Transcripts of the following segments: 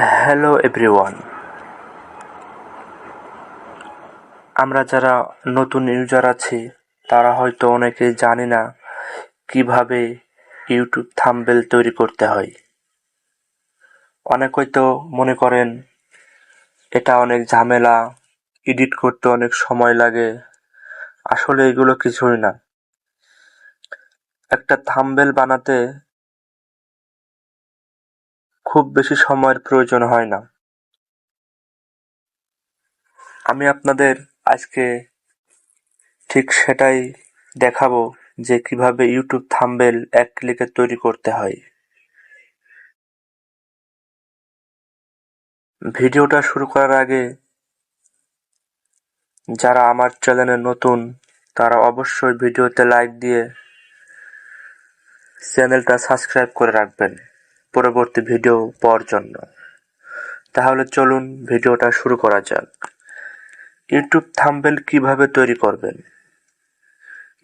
Hello everyone, আমরা যারা নতুন ইউজার আছি তারা হয়তো অনেকেই জানি না কিভাবে ইউটিউব থাম্বনেল তৈরি করতে হয়। অনেক হয়তো মনে করেন এটা অনেক ঝামেলা, এডিট করতে অনেক সময় লাগে। আসলে এগুলো কিছুই না। একটা থাম্বনেল বানাতে খুব বেশি সময়ের প্রয়োজন হয় না। আমি আপনাদের আজকে ঠিক সেটাই দেখাবো যে কিভাবে ইউটিউব থাম্বনেল এক ক্লিকে তৈরি করতে হয়। ভিডিওটা শুরু করার আগে যারা আমার চ্যানেলে নতুন তারা অবশ্যই ভিডিওতে লাইক দিয়ে চ্যানেলটা সাবস্ক্রাইব করে রাখবেন পরবর্তী ভিডিও পাওয়ার জন্য। তাহলে চলুন ভিডিওটা শুরু করা যাক। ইউটিউব থাম্বনেল কিভাবে তৈরি করবেন?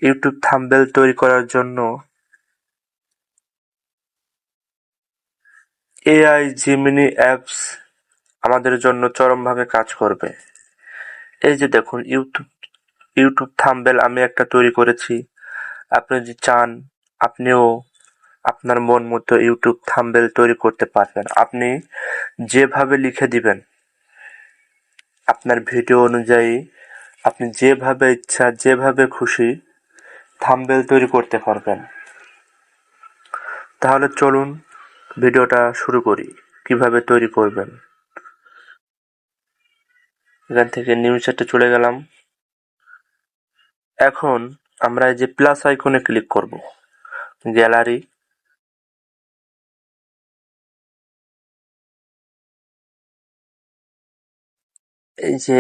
ইউটিউব থাম্বনেল তৈরি করার জন্য এআই জেমিনি অ্যাপস আমাদের জন্য চরমভাবে কাজ করবে। এই যে দেখুন ইউটিউব থাম্বনেল আমি একটা তৈরি করেছি। আপনি যদি চান আপনিও আপনার মন মতো ইউটিউব থাম্বনেল তৈরি করতে পারবেন। আপনি যেভাবে লিখে দিবেন আপনার ভিডিও অনুযায়ী, আপনি যেভাবে ইচ্ছা যেভাবে খুশি থাম্বনেল তৈরি করতে পারবেন। তাহলে চলুন ভিডিওটা শুরু করি কিভাবে তৈরি করবেন। এখান থেকে নিউ চ্যাটে চলে গেলাম। এখন আমরা এই যে প্লাস আইকনে ক্লিক করব, গ্যালারি, এই যে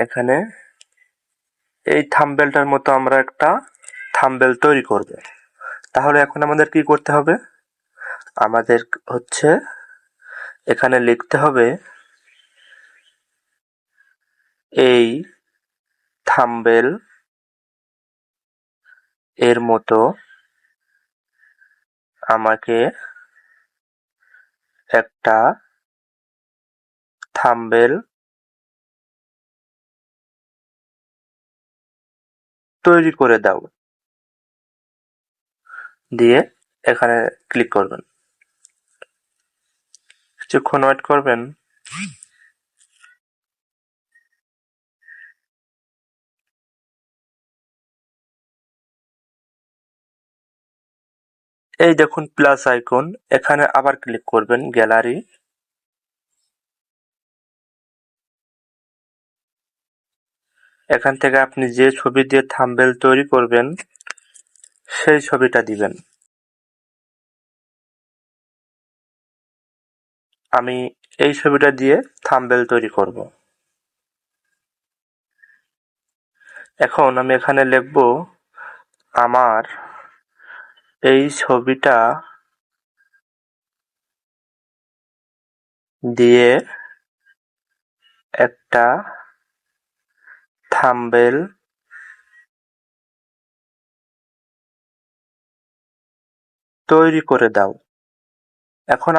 এখানে এই থাম্বনেলটার মতো আমরা একটা থাম্বনেল তৈরি করব। তাহলে এখন আমাদের কি করতে হবে? আমাদের হচ্ছে এখানে লিখতে হবে এই থাম্বনেল এর মতো আমাকে একটা থাম্বনেল তৈরি করে দাও, দিয়ে এখানে ক্লিক করবেন। কিছুক্ষণ ওয়েট করবেন। এই দেখুন প্লাস আইকন, এখানে আবার ক্লিক করবেন, গ্যালারি, এখান থেকে আপনি যে ছবি দিয়ে থাম্বনেল তৈরি করবেন সেই ছবিটা দিবেন। আমি এই ছবিটা দিয়ে থাম্বনেল তৈরি করব। এখন আমি এখানে লিখব আমার এই ছবিটা দিয়ে একটা থাম্বনেল তৈরি করে দাও। এখন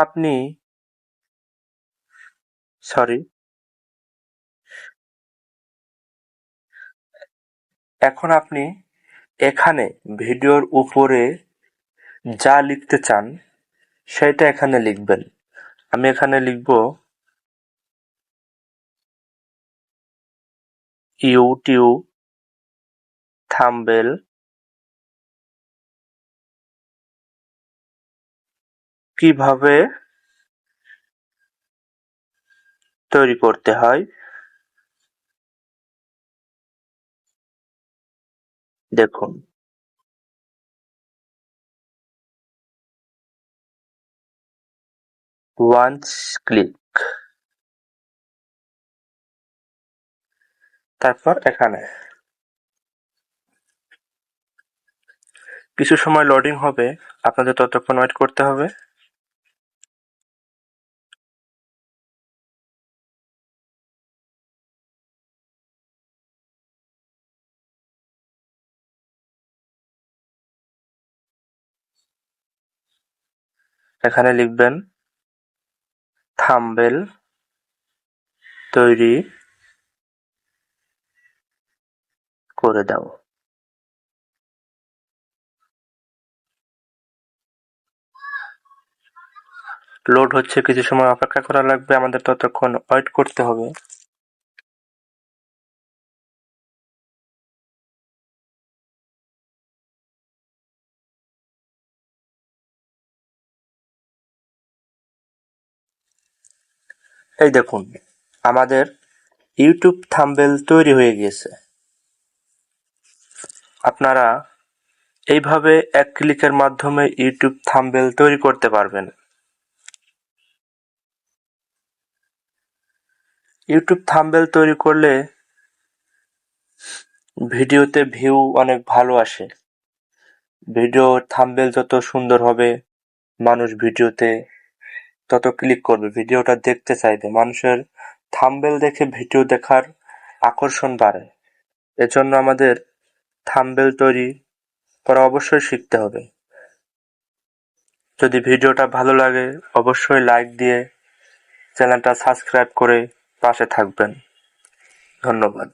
আপনি এখানে ভিডিওর উপরে যা লিখতে চান সেটা এখানে লিখবেন। আমি এখানে লিখব ইউটিউব থাম্বনেল কিভাবে তৈরি করতে হয় দেখুন। ওয়ান্স ক্লিক, তারপর এখানে কিছু সময় লোডিং হবে, আপনাদের ততক্ষণ ওয়েট করতে হবে। এখানে লিখবেন থাম্বনেল তৈরি করে দাও। লোড হচ্ছে, কিছু সময় অপেক্ষা করা লাগবে, আমাদের ততক্ষণ ওয়েট করতে হবে। এই দেখুন, আমাদের ইউটিউব থাম্বনেল তৈরি হয়ে গিয়েছে। আপনারা এইভাবে এক ক্লিকের মাধ্যমে ইউটিউব থাম্বনেল তৈরি করতে পারবেন। ইউটিউব থাম্বনেল তৈরি করলে ভিডিওতে ভিউ অনেক ভালো আসে। ভিডিও থাম্বনেল যত সুন্দর হবে, মানুষ ভিডিওতে তত ক্লিক করবে, ভিডিওটা দেখতে চাইবে। মানুষের থাম্বনেল দেখে ভিডিও দেখার আকর্ষণ বাড়ে। এজন্য আমাদের থাম্বনেল তৈরি করা অবশ্যই শিখতে হবে। যদি ভিডিওটা ভালো লাগে অবশ্যই লাইক দিয়ে চ্যানেলটা সাবস্ক্রাইব করে পাশে থাকবেন। ধন্যবাদ।